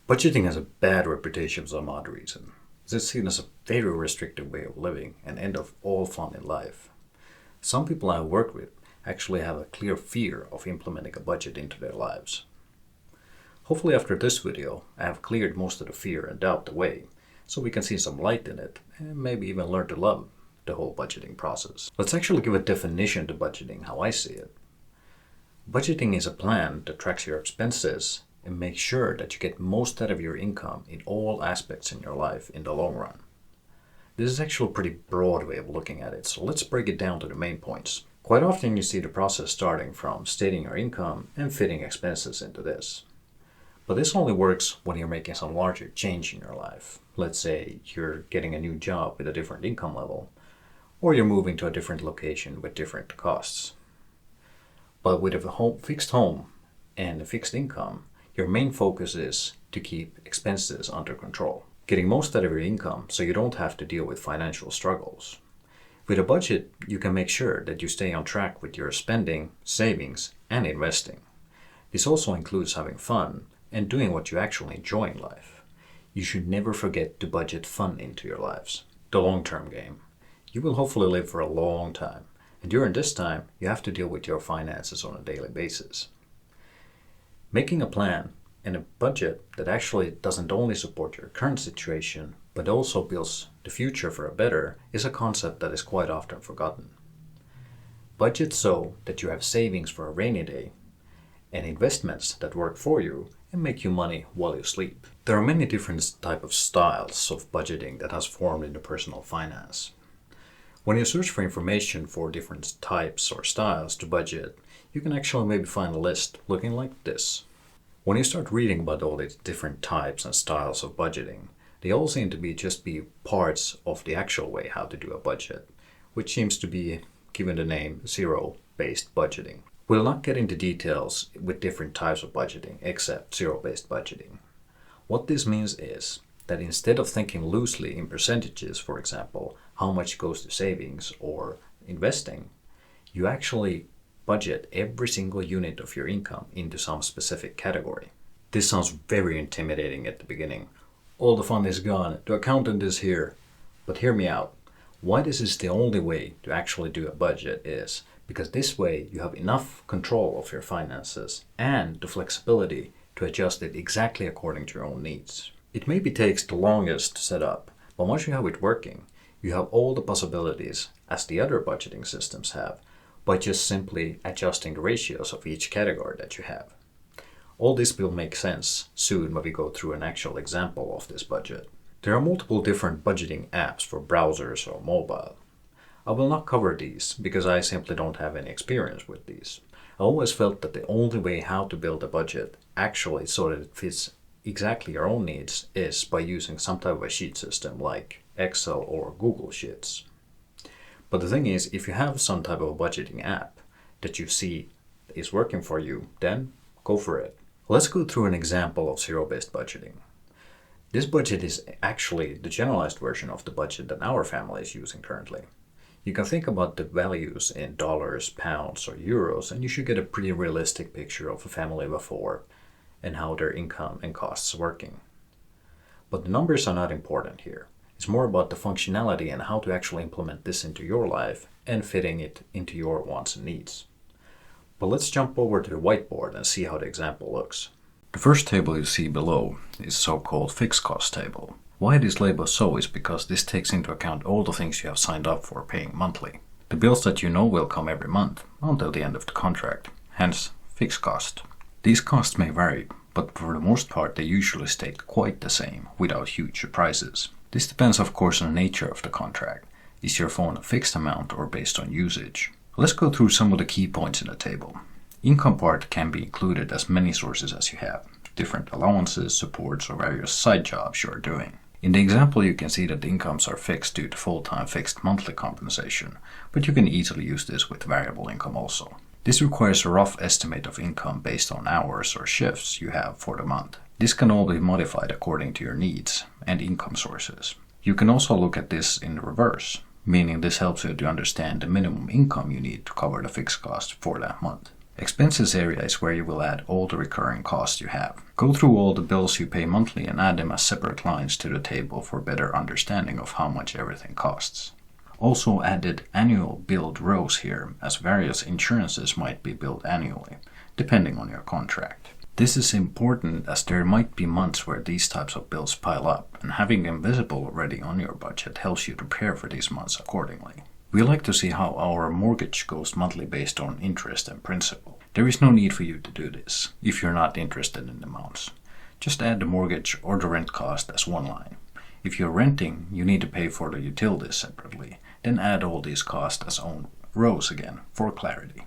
Budgeting has a bad reputation for some odd reason. It's seen as a very restrictive way of living and end of all fun in life. Some people I work with actually have a clear fear of implementing a budget into their lives. Hopefully after this video I have cleared most of the fear and doubt away, so we can see some light in it and maybe even learn to love the whole budgeting process. Let's actually give a definition to budgeting how I see it. Budgeting is a plan that tracks your expenses and makes sure that you get most out of your income in all aspects in your life in the long run. This is actually a pretty broad way of looking at it, so let's break it down to the main points. Quite often you see the process starting from stating your income and fitting expenses into this. But this only works when you're making some larger change in your life. Let's say you're getting a new job with a different income level, or you're moving to a different location with different costs. But with a fixed home and a fixed income, your main focus is to keep expenses under control, getting most out of your income so you don't have to deal with financial struggles. With a budget, you can make sure that you stay on track with your spending, savings, and investing. This also includes having fun and doing what you actually enjoy in life. You should never forget to budget fun into your lives. The long-term game. You will hopefully live for a long time, and during this time, you have to deal with your finances on a daily basis. Making a plan and a budget that actually doesn't only support your current situation, but also builds the future for a better, is a concept that is quite often forgotten. Budget so that you have savings for a rainy day and investments that work for you and make you money while you sleep. There are many different types of styles of budgeting that has formed in the personal finance. When you search for information for different types or styles to budget, you can actually maybe find a list looking like this. When you start reading about all these different types and styles of budgeting, they all seem to be just parts of the actual way how to do a budget, which seems to be given the name zero-based budgeting. We'll not get into details with different types of budgeting except zero-based budgeting. What this means is that instead of thinking loosely in percentages, for example, how much goes to savings or investing, you actually budget every single unit of your income into some specific category. This sounds very intimidating at the beginning. All the fun is gone, the accountant is here. But hear me out. Why this is the only way to actually do a budget is because this way you have enough control of your finances and the flexibility to adjust it exactly according to your own needs. It maybe takes the longest to set up, but once you have it working, you have all the possibilities as the other budgeting systems have by just simply adjusting the ratios of each category that you have. All this will make sense soon when we go through an actual example of this budget. There are multiple different budgeting apps for browsers or mobile. I will not cover these because I simply don't have any experience with these. I always felt that the only way how to build a budget actually so that it fits exactly your own needs is by using some type of a sheet system like Excel or Google Sheets. But the thing is, if you have some type of a budgeting app that you see is working for you, then go for it. Let's go through an example of zero-based budgeting. This budget is actually the generalized version of the budget that our family is using currently. You can think about the values in dollars, pounds, or euros, and you should get a pretty realistic picture of a family before and how their income and costs are working. But the numbers are not important here. It's more about the functionality and how to actually implement this into your life and fitting it into your wants and needs. But let's jump over to the whiteboard and see how the example looks. The first table you see below is so-called fixed cost table. Why it is labeled so is because this takes into account all the things you have signed up for paying monthly. The bills that you know will come every month until the end of the contract, hence fixed cost. These costs may vary, but for the most part they usually stay quite the same without huge surprises. This depends of course on the nature of the contract. Is your phone a fixed amount or based on usage? Let's go through some of the key points in the table. Income part can be included as many sources as you have, different allowances, supports, or various side jobs you are doing. In the example you can see that the incomes are fixed due to full-time fixed monthly compensation, but you can easily use this with variable income also. This requires a rough estimate of income based on hours or shifts you have for the month. This can all be modified according to your needs and income sources. You can also look at this in reverse, meaning this helps you to understand the minimum income you need to cover the fixed cost for that month. Expenses area is where you will add all the recurring costs you have. Go through all the bills you pay monthly and add them as separate lines to the table for better understanding of how much everything costs. Also added annual billed rows here, as various insurances might be billed annually, depending on your contract. This is important as there might be months where these types of bills pile up, and having them visible already on your budget helps you to prepare for these months accordingly. We like to see how our mortgage goes monthly based on interest and principal. There is no need for you to do this if you're not interested in the amounts. Just add the mortgage or the rent cost as one line. If you're renting, you need to pay for the utilities separately. Then add all these costs as own rows again for clarity.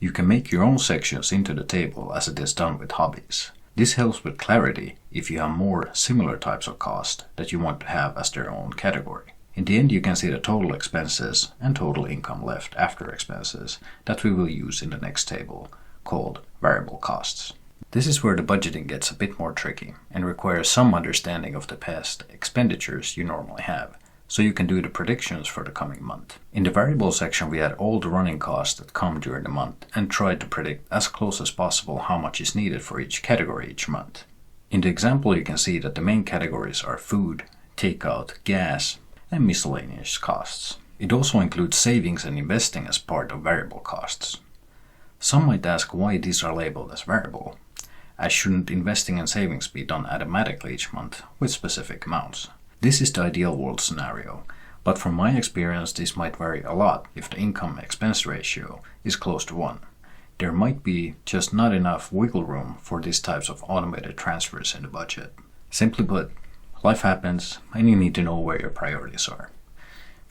You can make your own sections into the table as it is done with hobbies. This helps with clarity if you have more similar types of cost that you want to have as their own category. In the end, you can see the total expenses and total income left after expenses that we will use in the next table, called variable costs. This is where the budgeting gets a bit more tricky and requires some understanding of the past expenditures you normally have, so you can do the predictions for the coming month. In the variable section, we add all the running costs that come during the month and try to predict as close as possible how much is needed for each category each month. In the example, you can see that the main categories are food, takeout, gas, and miscellaneous costs. It also includes savings and investing as part of variable costs. Some might ask why these are labeled as variable, as shouldn't investing and savings be done automatically each month with specific amounts? This is the ideal world scenario, but from my experience this might vary a lot if the income-expense ratio is close to 1. There might be just not enough wiggle room for these types of automated transfers in the budget. Simply put, life happens and you need to know where your priorities are.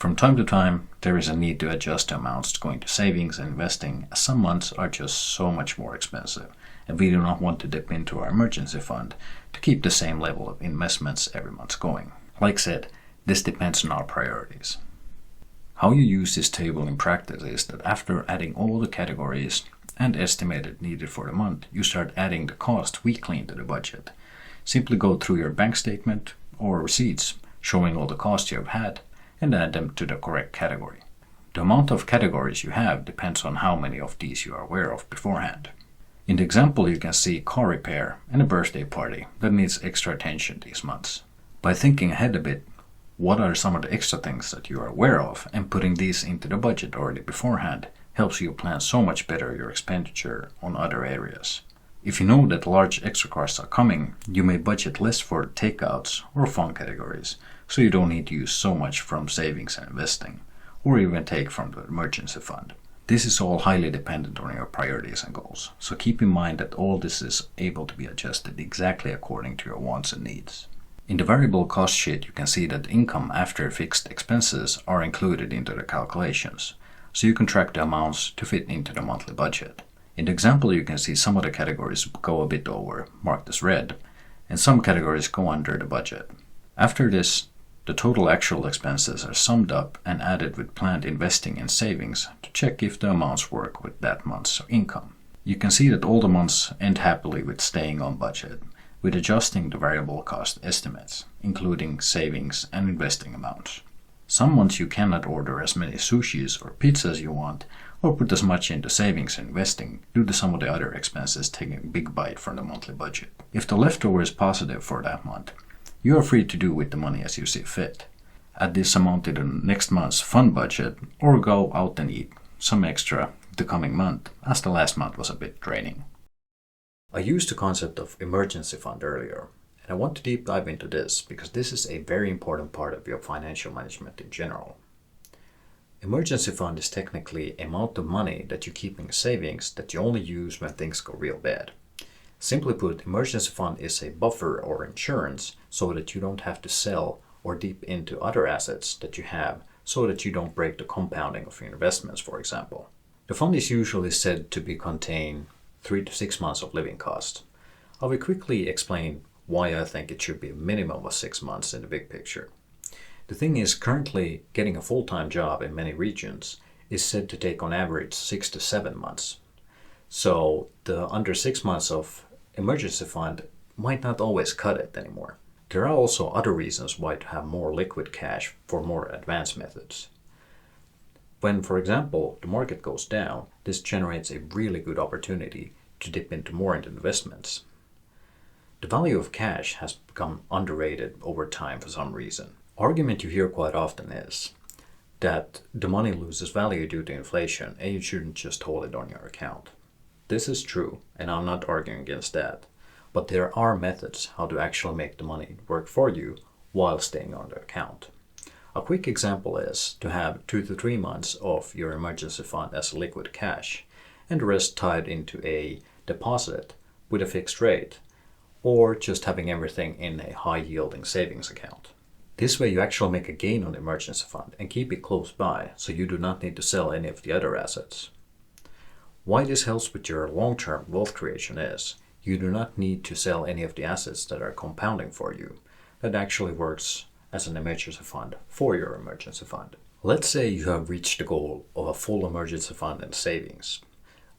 From time to time, there is a need to adjust the amounts going to savings and investing, as some months are just so much more expensive, and we do not want to dip into our emergency fund to keep the same level of investments every month going. Like said, this depends on our priorities. How you use this table in practice is that after adding all the categories and estimated needed for the month, you start adding the cost weekly into the budget. Simply go through your bank statement or receipts showing all the costs you have had and add them to the correct category. The amount of categories you have depends on how many of these you are aware of beforehand. In the example, you can see car repair and a birthday party that needs extra attention these months. By thinking ahead a bit, what are some of the extra things that you are aware of, and putting these into the budget already beforehand helps you plan so much better your expenditure on other areas. If you know that large extra costs are coming, you may budget less for takeouts or fun categories, so you don't need to use so much from savings and investing, or even take from the emergency fund. This is all highly dependent on your priorities and goals, so keep in mind that all this is able to be adjusted exactly according to your wants and needs. In the variable cost sheet, you can see that income after fixed expenses are included into the calculations, so you can track the amounts to fit into the monthly budget. In the example, you can see some of the categories go a bit over, marked as red, and some categories go under the budget. After this, the total actual expenses are summed up and added with planned investing and savings to check if the amounts work with that month's income. You can see that all the months end happily with staying on budget, with adjusting the variable cost estimates, including savings and investing amounts. Some months you cannot order as many sushis or pizzas as you want, or put as much into savings and investing due to some of the other expenses taking a big bite from the monthly budget. If the leftover is positive for that month, you are free to do with the money as you see fit. Add this amount to the next month's fun budget, or go out and eat some extra the coming month, as the last month was a bit draining. I used the concept of emergency fund earlier, and I want to deep dive into this because this is a very important part of your financial management in general. Emergency fund is technically an amount of money that you keep in savings that you only use when things go real bad. Simply put, emergency fund is a buffer or insurance so that you don't have to sell or dip into other assets that you have so that you don't break the compounding of your investments, for example. The fund is usually said to be contain 3 to 6 months of living costs. I will quickly explain why I think it should be a minimum of 6 months in the big picture. The thing is, currently getting a full-time job in many regions is said to take on average 6 to 7 months. So the under 6 months of emergency fund might not always cut it anymore. There are also other reasons why to have more liquid cash for more advanced methods. When, for example, the market goes down, this generates a really good opportunity to dip into more into investments. The value of cash has become underrated over time for some reason. Argument you hear quite often is that the money loses value due to inflation and you shouldn't just hold it on your account. This is true, and I'm not arguing against that, but there are methods how to actually make the money work for you while staying on the account. A quick example is to have 2 to 3 months of your emergency fund as liquid cash and the rest tied into a deposit with a fixed rate, or just having everything in a high yielding savings account. This way you actually make a gain on the emergency fund and keep it close by so you do not need to sell any of the other assets. Why this helps with your long-term wealth creation is you do not need to sell any of the assets that are compounding for you. That actually works as an emergency fund for your emergency fund. Let's say you have reached the goal of a full emergency fund and savings.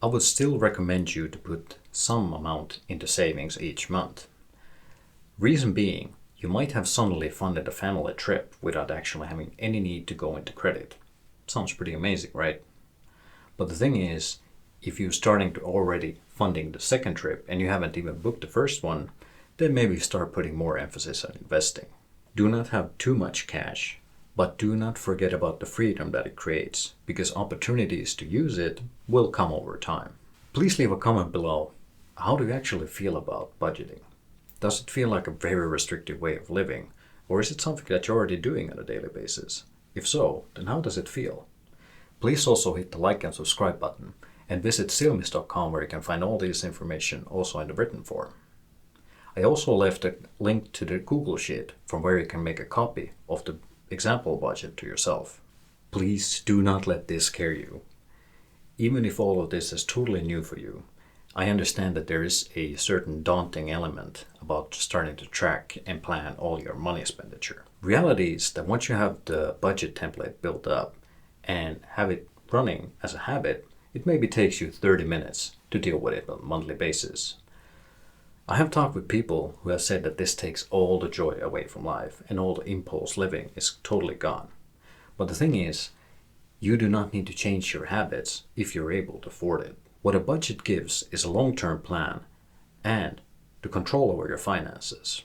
I would still recommend you to put some amount into savings each month. Reason being, you might have suddenly funded a family trip without actually having any need to go into credit. Sounds pretty amazing, right? But the thing is, if you're starting to already funding the second trip and you haven't even booked the first one, then maybe start putting more emphasis on investing. Do not have too much cash, but do not forget about the freedom that it creates, because opportunities to use it will come over time. Please leave a comment below. How do you actually feel about budgeting? Does it feel like a very restrictive way of living, or is it something that you're already doing on a daily basis? If so, then how does it feel? Please also hit the like and subscribe button, and visit silmis.com where you can find all this information also in the written form. I also left a link to the Google Sheet from where you can make a copy of the example budget to yourself. Please do not let this scare you. Even if all of this is totally new for you, I understand that there is a certain daunting element about starting to track and plan all your money expenditure. Reality is that once you have the budget template built up and have it running as a habit, it maybe takes you 30 minutes to deal with it on a monthly basis. I have talked with people who have said that this takes all the joy away from life and all the impulse living is totally gone. But the thing is, you do not need to change your habits if you're able to afford it. What a budget gives is a long-term plan and the control over your finances.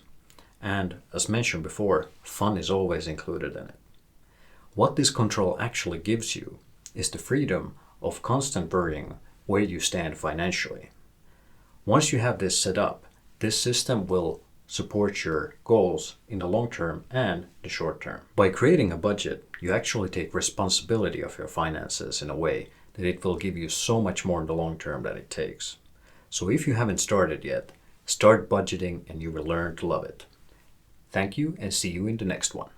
And as mentioned before, fun is always included in it. What this control actually gives you is the freedom of constant worrying where you stand financially. Once you have this set up, this system will support your goals in the long term and the short term. By creating a budget, you actually take responsibility of your finances in a way that it will give you so much more in the long term than it takes. So if you haven't started yet, start budgeting and you will learn to love it. Thank you and see you in the next one.